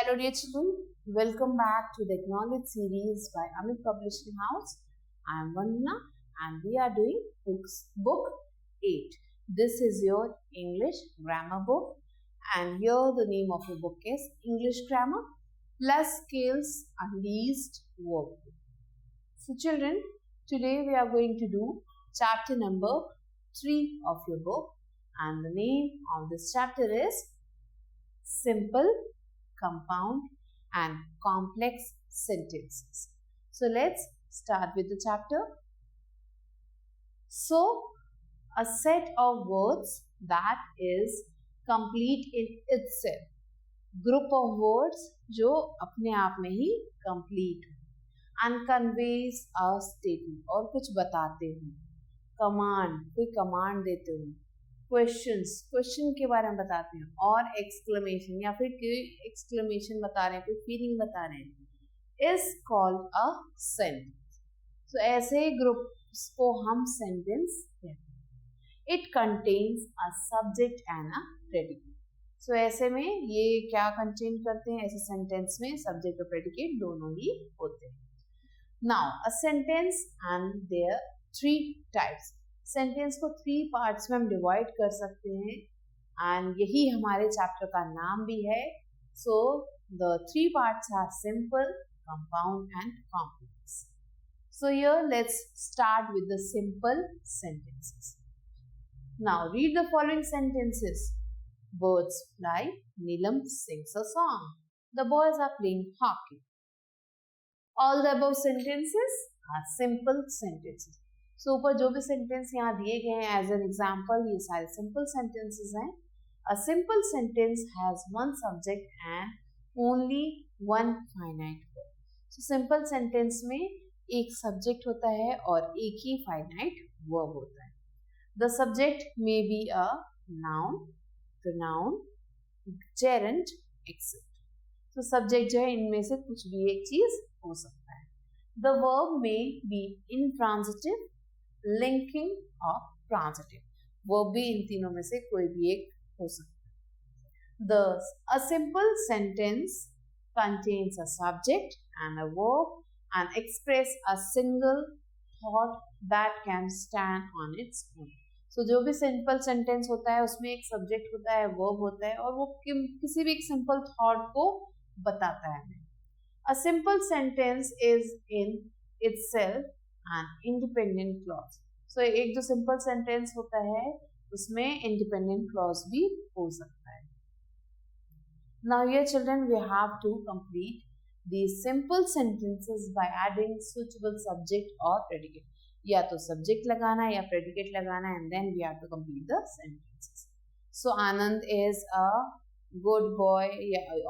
Hello dear children, welcome back to the Acknowledge series by Amit Publishing House. I am Vandana and we are doing book 8. This is your English grammar book and here the name of the book is English Grammar Plus Skills Unleashed Workbook. So children, today we are going to do chapter number 3 of your book and the name of this chapter is Simple, Compound and Complex Sentences. So let's start with the chapter. So, a set of words that is complete in itself. Group of words जो अपने आप में ही complete हो and conveys a statement और कुछ बताते हो. Command, कोई command देते हो. क्वेश्चन के बारे में बताते हैं और एक्सक्लेमेशन या फिर कोई एक्सक्लेमेशन बता रहे हैं, कोई फीलिंग बता रहे हैं, is called a sentence. So ऐसे ग्रुप्स को हम सेंटेंस कहते हैं. It contains a subject and a predicate. So ऐसे में ये क्या कंटेन करते हैं, ऐसे सेंटेंस में सब्जेक्ट और प्रेडिकेट दोनों ही होते हैं. Now a sentence and there 3 types. Sentence को 3 पार्ट्स में हम डिवाइड कर सकते हैं एंड यही हमारे चैप्टर का नाम भी है. So the 3 parts are simple, compound and complex. So here let's start with the simple sentences. Now read the following sentences. Birds fly, Neelam sings a song. The boys are playing hockey. All the above sentences are simple sentences. So ऊपर जो भी sentence यहाँ दिए गए हैं as an example, ये सारे simple sentences हैं. A simple sentence has one subject and only one finite verb. So simple sentence में एक सब्जेक्ट होता है और एक ही फाइनाइट वर्ब होता है. The subject may be a noun, pronoun, gerund, except. तो सब्जेक्ट जो है इनमें से कुछ भी एक चीज हो सकता है. The verb may be intransitive, linking और ट्रांजिटिव. वो भी इन तीनों में से कोई भी एक हो सकता है. A simple sentence contains a subject and a verb and express a single thought that can stand on its own. So जो भी सिंपल सेंटेंस होता है उसमें एक सब्जेक्ट होता है, वर्ब होता है और वो किसी भी एक सिंपल थॉट को बताता है. A simple sentence is in itself an independent clause. So एक जो simple sentence होता है उसमें independent clause भी हो सकता है. Now here children we have to complete these simple sentences by adding suitable subject or predicate. या तो subject लगाना या predicate लगाना and then we have to complete the sentences. So Anand is a good boy,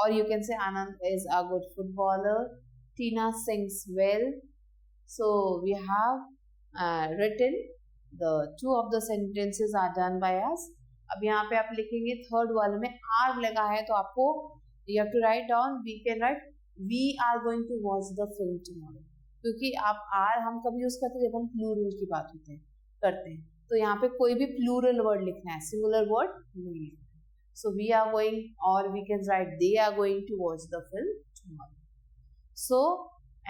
or you can say Anand is a good footballer. Tina sings well. So we have written the 2 of the sentences are done by us. अब यहाँ पे आप लिखेंगे third वाले में are लगा है तो आपको you have to write down, we can write we are going to watch the film tomorrow. क्योंकि आप आर हम कभी यूज करते हैं जब हम प्लूरल की बात करते हैं तो यहाँ पे कोई भी प्लूरल वर्ड लिखना है, सिंगुलर वर्ड नहीं लिखना है. So we are going, or we can write they are going to watch the film tomorrow. So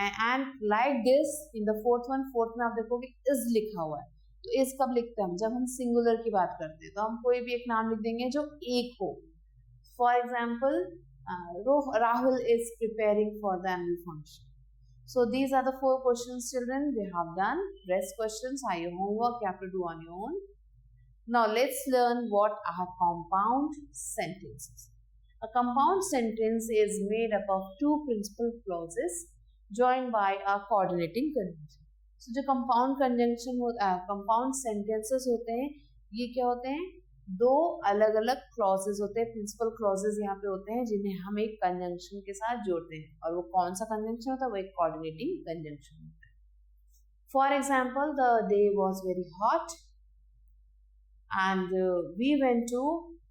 and like this in the fourth में आप देखोगे is लिखा हुआ है. तो is कब लिखते हैं हम, जब हम सिंगुलर की बात करते हैं तो हम कोई भी एक नाम लिख देंगे जो एक हो. For example Rahul is preparing for the annual function. So these are the 4 questions children we have done. Rest questions are your homework, you have to do on your own. Now let's learn what are compound sentences. A compound sentence is made up of 2 principal clauses joined by a coordinating conjunction. So जो compound sentences होते हैं ये क्या होते हैं, 2 अलग अलग clauses होते हैं, principal clauses यहाँ पे होते हैं जिन्हें हम एक conjunction के साथ जोड़ते हैं. और वो कौन सा conjunction होता है, वो एक coordinating conjunction होता है. For example, the day was very hot and we went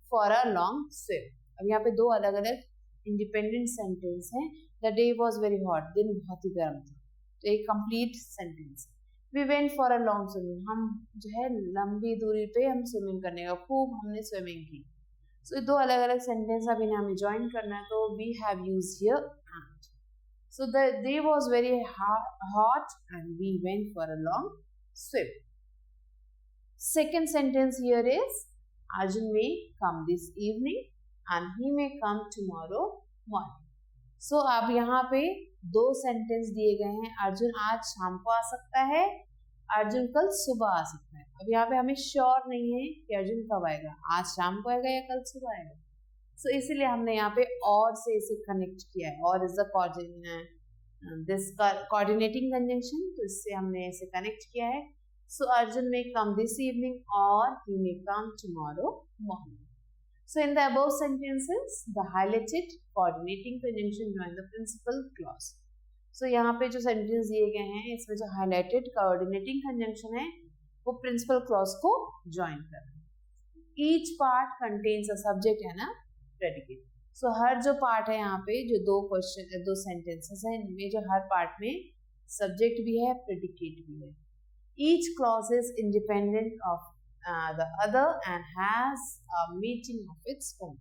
for a long swim. अब यहाँ पे 2 अलग अलग independent sentence हैं. The day was very hot, दिन बहुत ही गर्म था, तो एक complete sentence. We went for a long swimming, हम जो है लंबी दूरी पे हम स्विमिंग करने का, खूब हमने स्विमिंग की. सो दो अलग अलग सेंटेंस अब इन्हें हमें ज्वाइन करना है, तो we have use here and. So the day was very hot and we went for a long swim. Second sentence here is Arjun may come this evening and he may come tomorrow morning. So अब यहाँ पे दो sentence दिए गए हैं. अर्जुन आज शाम को आ सकता है, अर्जुन कल सुबह आ सकता है. अब यहाँ पे हमें श्योर नहीं है कि अर्जुन कब आएगा, आज शाम को आएगा या कल सुबह आएगा. सो इसीलिए हमने यहाँ पे और से इसे कनेक्ट किया है. और is the this coordinating conjunction, तो इससे हमने इसे कनेक्ट किया है. So Arjun may come this evening or he may come tomorrow morning. So in the above sentences, the highlighted coordinating conjunction join the principal clause. So यहाँ पे जो sentence दिए गए हैं, इसमें जो highlighted coordinating conjunction है, वो principal clause को join कर रहे हैं. Each part contains a subject and a predicate. So हर जो part है यहाँ पे, जो दो sentences हैं, इनमें जो हर part में subject भी है, predicate भी है. Each clause is independent of the other and has a meaning of its own.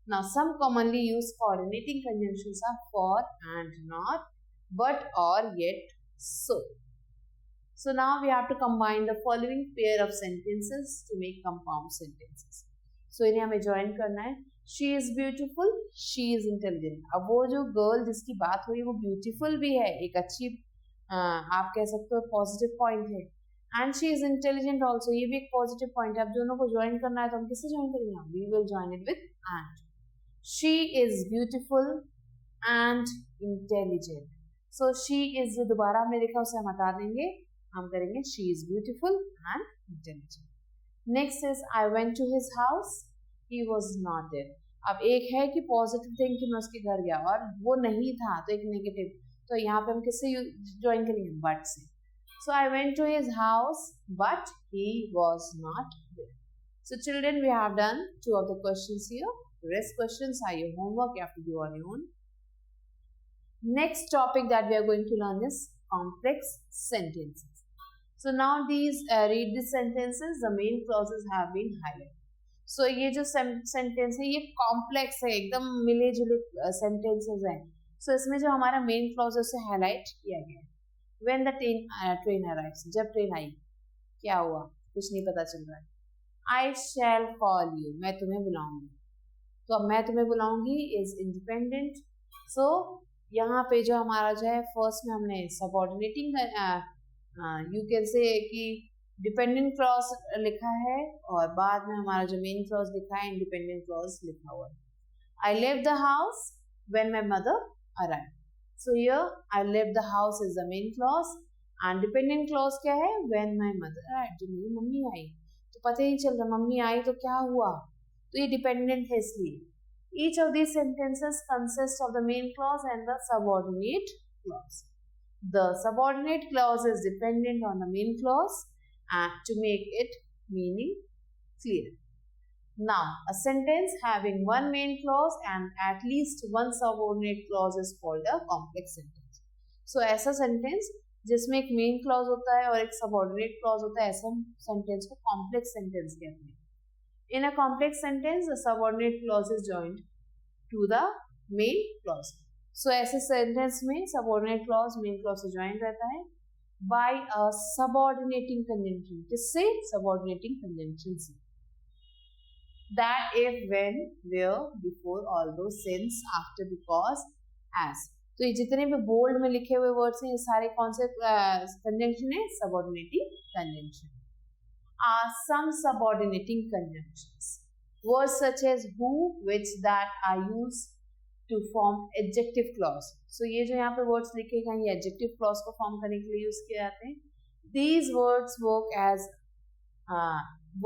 Now, some commonly used coordinating conjunctions are for and not, but, or, yet, so. So now we have to combine the following pair of sentences to make compound sentences. So इन्हें हमें join करना है. She is beautiful, she is intelligent. अब वो जो girl जिसकी बात हो रही है वो beautiful भी है, एक अच्छी आप कह सकते हो पॉजिटिव पॉइंट है. And she is intelligent also, ये भी एक पॉजिटिव पॉइंट है. अब दोनों को ज्वाइन करना है तो हम किससे ज्वाइन करेंगे? We will join it with and. She is beautiful and intelligent. So she is जो दोबारा हमने देखा उसे हम हटा देंगे, हम करेंगे she is beautiful and intelligent. Next is I went to his house, he was not there. अब एक है कि पॉजिटिव थिंग कि मैं उसके घर गया और वो नहीं था, तो एक नेगेटिव. तो यहाँ पे हम किससे ज्वाइन करेंगे? बट से. So I went to his house, but he was not there. So children, we have done 2 of the questions here. The rest questions are your homework. You have to do on your own. Next topic that we are going to learn is complex sentences. So now these read these sentences. The main clauses have been highlighted. So ये जो sentence है ये complex है, एकदम मिले जुले sentences हैं. So इसमें जो हमारा main clause है उसे highlight किया गया है. When the train arrives, जब ट्रेन आई क्या हुआ कुछ नहीं पता चल रहा है. I shall call you, मैं तुम्हें बुलाऊंगी. तो अब मैं तुम्हें बुलाऊंगी is independent. So यहाँ पे जो हमारा जो है फर्स्ट में हमने सबऑर्डिनेटिंग यू कैन से कि डिपेंडेंट क्लॉज लिखा है और बाद में हमारा जो मेन क्लॉज लिखा है इंडिपेंडेंट क्लॉज लिखा हुआ है. I left the house when my mother arrived. So here I left the house is the main clause and dependent clause क्या है? When my mother arrived, जब मेरी मम्मी आई. तो पता ही नहीं चल रहा मम्मी आई तो क्या हुआ, तो ये dependent है इसलिए. Each of these sentences consists of the main clause and the subordinate clause. The subordinate clause is dependent on the main clause and to make it meaning clear. Now, a sentence having one main clause and at least one subordinate clause is called a complex sentence. So, ऐसा sentence जिसमें एक main clause होता है और एक subordinate clause होता है, ऐसा sentence को complex sentence कहते हैं. In a complex sentence, the subordinate clause is joined to the main clause. So, ऐसे sentence में subordinate clause main clause से joined रहता है by a subordinating conjunction. किससे? Subordinating conjunction से. That, if, when, where, before, although, since, after, because, as. तो ये जितने भी बोल्ड में लिखे हुए वर्ड्स हैं ये सारे कौन से कंजंक्शन है? Subordinating conjunction. Some subordinating conjunctions. Words such as who, which, that are used to form adjective clause. So ये जो यहाँ पे words लिखे गए ये adjective clause को form करने के लिए यूज किए जाते हैं. These words work as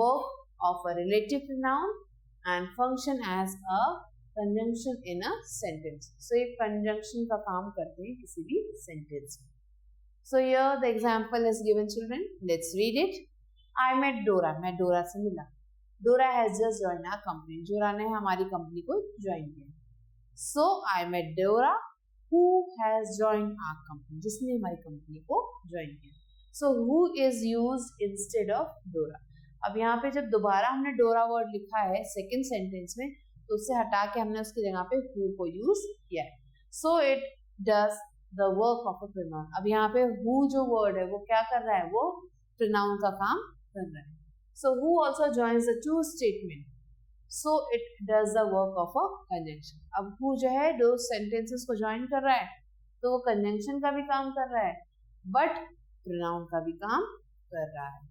work of a relative noun and function as a conjunction in a sentence. So ये conjunction का काम करते हैं किसी भी sentence में. So here the example is given children. Let's read it. I met Dora. मैं Dora से मिला. Dora has just joined our company. Dora ने हमारी कंपनी को ज्वाइन किया. So I met Dora who has joined our company. जिसने हमारी company को ज्वाइन किया. So who is used instead of Dora. अब यहाँ पे जब दोबारा हमने डोरा वर्ड लिखा है सेकेंड सेंटेंस में, तो उससे हटा के हमने उसकी जगह पे हु को यूज किया है. So it does the work of a pronoun. अब यहाँ पे हु जो वर्ड है वो क्या कर रहा है, वो प्रोनाउन का काम कर रहा है. So who also joins the two statement, so it does the work of a conjunction. अब हु जो है दो सेंटेंसेस को ज्वाइन कर रहा है, तो वो कंजंक्शन का भी काम कर रहा है, बट प्रोनाउन का भी काम कर रहा है.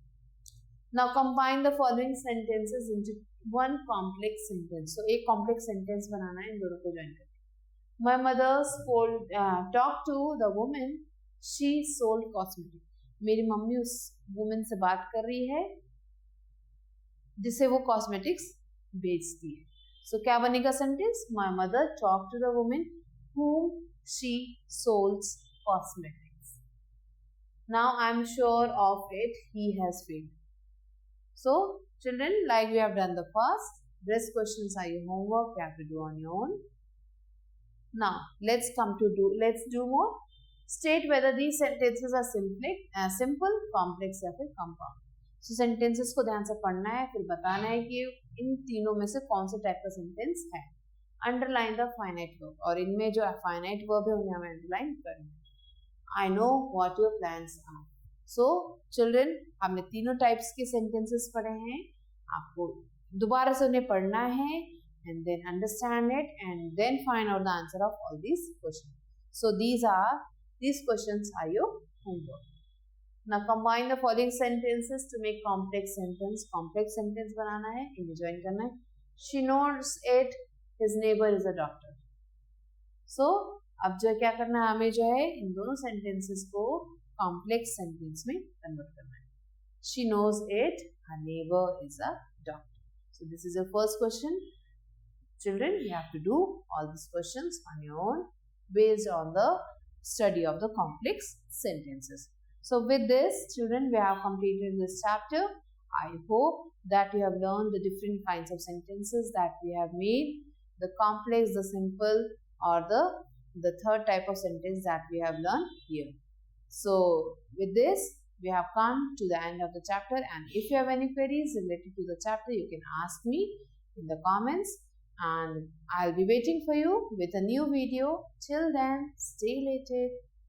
Now combine the following sentences into one complex sentence. So एक complex sentence बनाना है इन दोनों को join करके. My mother talked to the woman. She sold cosmetics. मेरी मम्मी उस woman से बात कर रही है जिसे वो cosmetics बेचती है. So क्या बनेगा sentence? My mother talked to the woman whom she sells cosmetics. Now I'm sure of it. He has failed. So, children, like we have done the first, these questions are your homework. You have to do on your own. Now, let's do more. State whether these sentences are simple, complex या फिर compound. So, sentences को ध्यान से पढ़ना है, फिर बताना है कि इन तीनों में से कौन से टाइप का सेंटेंस है. Underline the finite verb. और इनमें जो finite verb है उन्हें हमें underline करना है. I know what your plans are. So children, हमने तीनों टाइप्स के सेंटेंसेस पढ़े हैं. आपको दोबारा से उन्हें पढ़ना है and then understand it and then find out the answer of all these question. So these questions are your homework. Now combine the following sentences to make complex sentence. Complex sentence बनाना है, इन्हें join करना है. She knows it, his neighbour is a doctor. So अब जो क्या करना है, हमें जो है इन दोनों सेंटेंसेस को complex sentence में convert करना है. She knows it, her neighbor is a doctor. So this is your first question. Children, you have to do all these questions on your own based on the study of the complex sentences. So with this, children, we have completed this chapter. I hope that you have learned the different kinds of sentences that we have made, the complex, the simple, or the third type of sentence that we have learned here. So with this, we have come to the end of the chapter, and if you have any queries related to the chapter, you can ask me in the comments, and I'll be waiting for you with a new video. Till then, stay lated.